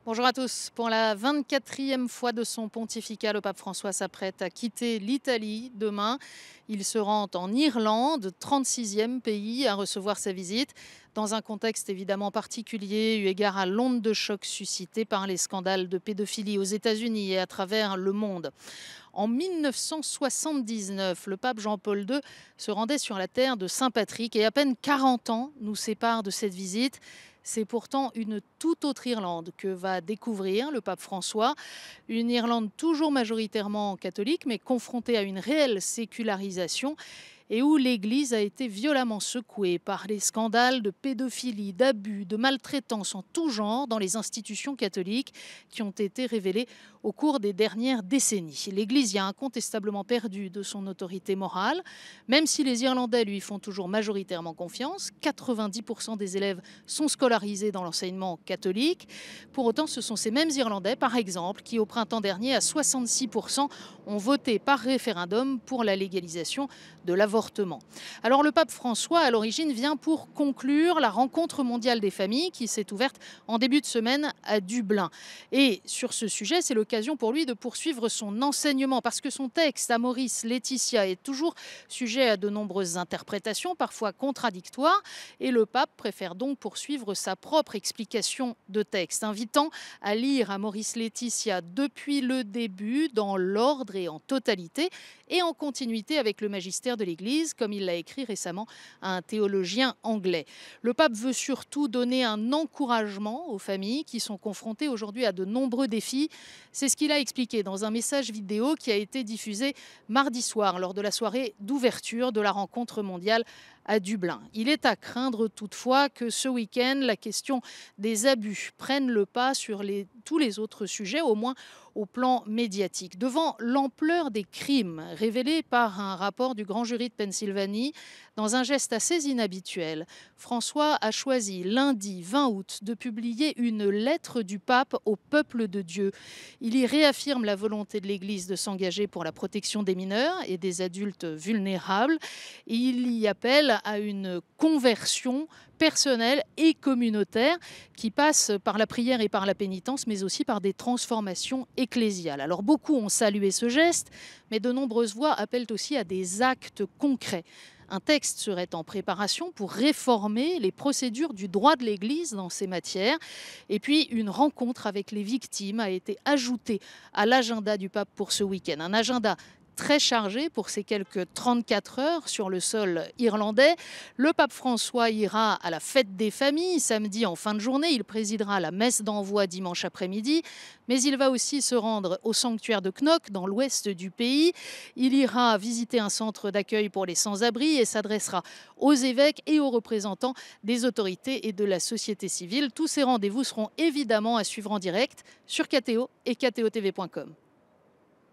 Bonjour à tous. Pour la 24e fois de son pontificat, le pape François s'apprête à quitter l'Italie demain. Il se rend en Irlande, 36e pays à recevoir sa visite, dans un contexte évidemment particulier, eu égard à l'onde de choc suscitée par les scandales de pédophilie aux États-Unis et à travers le monde. En 1979, le pape Jean-Paul II se rendait sur la terre de Saint-Patrick et à peine 40 ans nous séparent de cette visite. C'est pourtant une toute autre Irlande que va découvrir le pape François. Une Irlande toujours majoritairement catholique, mais confrontée à une réelle sécularisation et où l'Église a été violemment secouée par les scandales de pédophilie, d'abus, de maltraitance en tout genre dans les institutions catholiques qui ont été révélés au cours des dernières décennies. L'Église y a incontestablement perdu de son autorité morale, même si les Irlandais lui font toujours majoritairement confiance. 90% des élèves sont scolarisés dans l'enseignement catholique. Pour autant, ce sont ces mêmes Irlandais, par exemple, qui au printemps dernier, à 66%, ont voté par référendum pour la légalisation de l'avortement. Alors le pape François, à l'origine, vient pour conclure la rencontre mondiale des familles qui s'est ouverte en début de semaine à Dublin. Et sur ce sujet, c'est l'occasion pour lui de poursuivre son enseignement parce que son texte, Amoris Laetitia, est toujours sujet à de nombreuses interprétations, parfois contradictoires. Et le pape préfère donc poursuivre sa propre explication de texte, invitant à lire Amoris Laetitia depuis le début, dans l'ordre et en totalité, et en continuité avec le magistère de l'Église, comme il l'a écrit récemment à un théologien anglais. Le pape veut surtout donner un encouragement aux familles qui sont confrontées aujourd'hui à de nombreux défis. C'est ce qu'il a expliqué dans un message vidéo qui a été diffusé mardi soir lors de la soirée d'ouverture de la rencontre mondiale à Dublin. Il est à craindre toutefois que ce week-end, la question des abus prenne le pas sur tous les autres sujets, au moins au plan médiatique. Devant l'ampleur des crimes révélés par un rapport du grand jury de Pennsylvanie, dans un geste assez inhabituel, François a choisi lundi 20 août de publier une lettre du pape au peuple de Dieu. Il y réaffirme la volonté de l'Église de s'engager pour la protection des mineurs et des adultes vulnérables. Il y appelle à une conversion personnelle et communautaire qui passe par la prière et par la pénitence, mais aussi par des transformations ecclésiales. Alors beaucoup ont salué ce geste, mais de nombreuses voix appellent aussi à des actes concrets. Un texte serait en préparation pour réformer les procédures du droit de l'Église dans ces matières. Et puis, une rencontre avec les victimes a été ajoutée à l'agenda du pape pour ce week-end. Un agenda très chargé pour ces quelques 34 heures sur le sol irlandais. Le pape François ira à la fête des familles samedi en fin de journée. Il présidera la messe d'envoi dimanche après-midi. Mais il va aussi se rendre au sanctuaire de Knock dans l'ouest du pays. Il ira visiter un centre d'accueil pour les sans-abri et s'adressera aux évêques et aux représentants des autorités et de la société civile. Tous ces rendez-vous seront évidemment à suivre en direct sur KTO et ktotv.com.